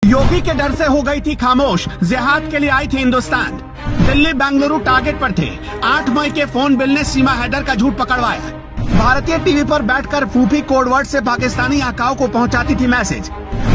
योगी के डर से हो गई थी खामोश, जिहाद के लिए आई थी हिंदुस्तान। दिल्ली बेंगलुरु टारगेट पर थे। 8 मई के फोन बिल ने सीमा हैदर का झूठ पकड़वाया। भारतीय टीवी पर बैठकर फूफी कोडवर्ड से पाकिस्तानी आकाओं को पहुंचाती थी मैसेज।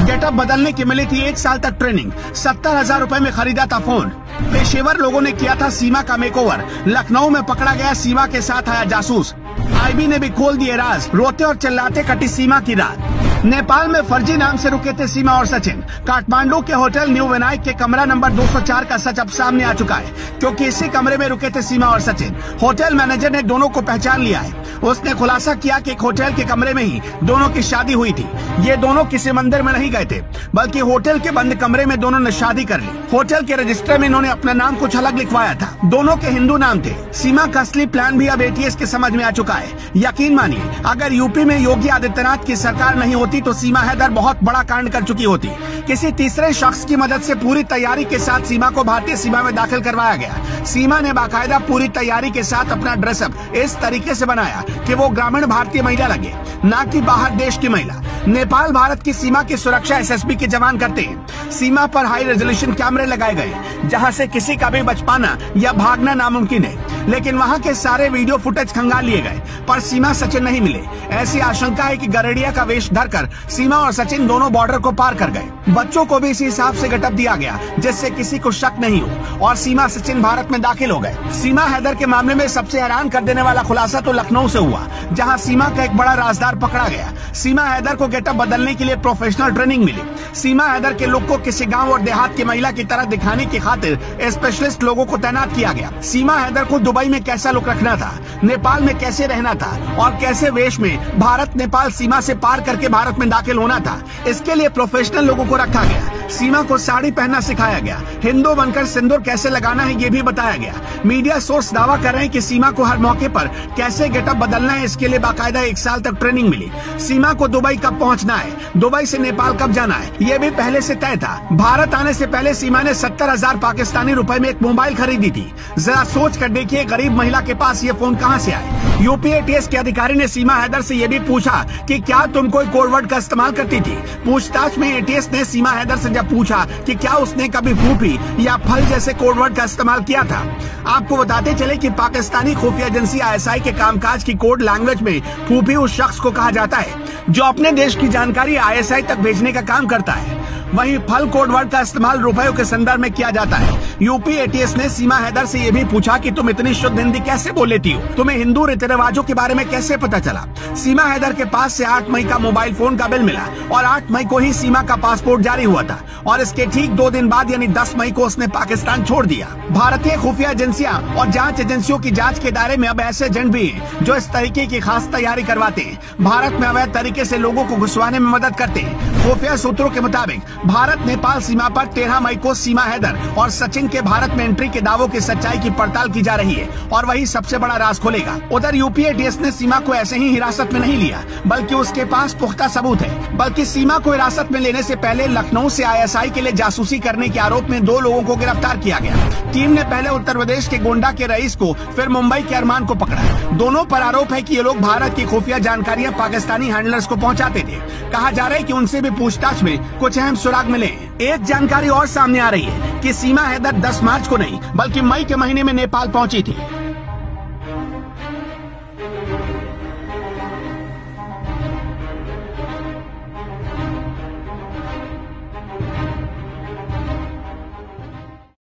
गेटअप बदलने की मिली थी 1 साल तक ट्रेनिंग। 70,000 रुपए में खरीदा था फोन। पेशेवर लोगों ने किया था सीमा का मेकओवर। लखनऊ में पकड़ा गया सीमा के साथ आया जासूस। आईबी ने भी खोल दिए राज। रोते और चिल्लाते कटी सीमा की रात। नेपाल में फर्जी नाम से रुके थे सीमा और सचिन। काठमांडू के होटल न्यू विनायक के कमरा नंबर 204 का सच अब सामने आ चुका है, क्योंकि इसी कमरे में रुके थे सीमा और सचिन। होटल मैनेजर ने दोनों को पहचान लिया है। उसने खुलासा किया कि एक होटल के कमरे में ही दोनों की शादी हुई थी। ये दोनों किसी मंदिर में नहीं गए थे, बल्कि होटल के बंद कमरे में दोनों ने शादी कर ली। होटल के रजिस्टर में इन्होंने अपना नाम कुछ अलग लिखवाया था। दोनों के हिंदू नाम थे। सीमा का असली प्लान भी अब एटीएस के समझ में आ चुका है। यकीन मानिए, अगर यूपी में योगी आदित्यनाथ की सरकार नहीं होती तो सीमा हैदर बहुत बड़ा कांड कर चुकी होती। किसी तीसरे शख्स की मदद से पूरी तैयारी के साथ सीमा को भारतीय सीमा में दाखिल करवाया गया। सीमा ने बाकायदा पूरी तैयारी के साथ अपना ड्रेसअप इस तरीके से बनाया कि वो ग्रामीण भारतीय महिला लगे, न कि बाहर देश की महिला। नेपाल भारत की सीमा की सुरक्षा एसएसबी के जवान करते हैं। सीमा पर हाई रेजोल्यूशन कैमरे लगाए गए, जहां से किसी का भी बच पाना या भागना नामुमकिन है। लेकिन वहां के सारे वीडियो फुटेज खंगाल लिए गए, पर सीमा सचिन नहीं मिले। ऐसी आशंका है कि गरेडिया का वेश धरकर सीमा और सचिन दोनों बॉर्डर को पार कर गए। बच्चों को भी इसी हिसाब से गेटअप दिया गया, जिससे किसी को शक नहीं हो, और सीमा सचिन भारत में दाखिल हो गए। सीमा हैदर के मामले में सबसे हैरान कर देने वाला खुलासा तो लखनऊ से हुआ, जहां सीमा का एक बड़ा राजदार पकड़ा गया। सीमा हैदर को गेटअप बदलने के लिए प्रोफेशनल ट्रेनिंग मिली। सीमा हैदर के लुक को किसी गांव और देहात की महिला की तरह दिखाने की खातिर स्पेशलिस्ट लोगों को तैनात किया गया। सीमा हैदर को दुबई में कैसा लुक रखना था, नेपाल में कैसे रहना था, और कैसे वेश में भारत नेपाल सीमा से पार करके भारत में दाखिल होना था, इसके लिए प्रोफेशनल लोगों को रखा गया। सीमा को साड़ी पहनना सिखाया गया। हिंदू बनकर सिंदूर कैसे लगाना है ये भी बताया गया। मीडिया सोर्स दावा कर रहे हैं कि सीमा को हर मौके पर कैसे गेटअप बदलना है, इसके लिए बाकायदा 1 साल तक ट्रेनिंग मिली। सीमा को दुबई कब पहुंचना है, दुबई से नेपाल कब जाना है, ये भी पहले से तय था। भारत आने से पहले सीमा ने 70,000 पाकिस्तानी रुपए में एक मोबाइल खरीदी थी। जरा सोच कर देखिए, गरीब महिला के पास ये फोन कहां से आए। यूपी एटीएस के अधिकारी ने सीमा हैदर से ये भी पूछा कि क्या तुम कोई कोडवर्ड का इस्तेमाल करती थी। पूछताछ में एटीएस ने सीमा हैदर से जब पूछा कि क्या उसने कभी फूफी या फल जैसे कोडवर्ड का इस्तेमाल किया था। आपको बताते चले कि पाकिस्तानी खुफिया एजेंसी आईएसआई के कामकाज की कोड लैंग्वेज में फूफी उस शख्स को कहा जाता है जो अपने देश की जानकारी आईएसआई तक भेजने का काम करता है। वहीं फल कोडवर्ड का इस्तेमाल रुपयों के संदर्भ में किया जाता है। यूपी एटीएस ने सीमा हैदर से ये भी पूछा कि तुम इतनी शुद्ध हिंदी कैसे बोल लेती हो, तुम्हें हिंदू रीति रिवाजों के बारे में कैसे पता चला। सीमा हैदर के पास से 8 मई का मोबाइल फोन का बिल मिला, और 8 मई को ही सीमा का पासपोर्ट जारी हुआ था, और इसके ठीक 2 दिन बाद यानी 10 मई को उसने पाकिस्तान छोड़ दिया। भारतीय खुफिया एजेंसियां और जांच एजेंसियों की जांच के दायरे में अब ऐसे एजेंट भी हैं जो इस तरीके की खास तैयारी करवाते हैं। भारत में अवैध तरीके से लोगों को घुसवाने में मदद करते हैं। खुफिया सूत्रों के मुताबिक भारत नेपाल सीमा पर 13 मई को सीमा हैदर और सचिन के भारत में एंट्री के दावों की सच्चाई की पड़ताल की जा रही है, और वही सबसे बड़ा राज खोलेगा। उधर यूपी एटीएस ने सीमा को ऐसे ही हिरासत में नहीं लिया, बल्कि उसके पास पुख्ता सबूत है। बल्कि सीमा को हिरासत में लेने से पहले लखनऊ से आईएसआई के लिए जासूसी करने के आरोप में 2 लोगों को गिरफ्तार किया गया। टीम ने पहले उत्तर प्रदेश के गोंडा के रईस को, फिर मुंबई के अरमान को पकड़ा। दोनों पर आरोप है कि ये लोग भारत की खुफिया जानकारियां पाकिस्तानी हैंडलर्स को पहुंचाते थे। कहा जा रहा है कि उनसे भी पूछताछ में कुछ अहम सुराग मिले। एक जानकारी और सामने आ रही है कि सीमा हैदर 10 मार्च को नहीं, बल्कि मई के महीने में नेपाल पहुंची थी।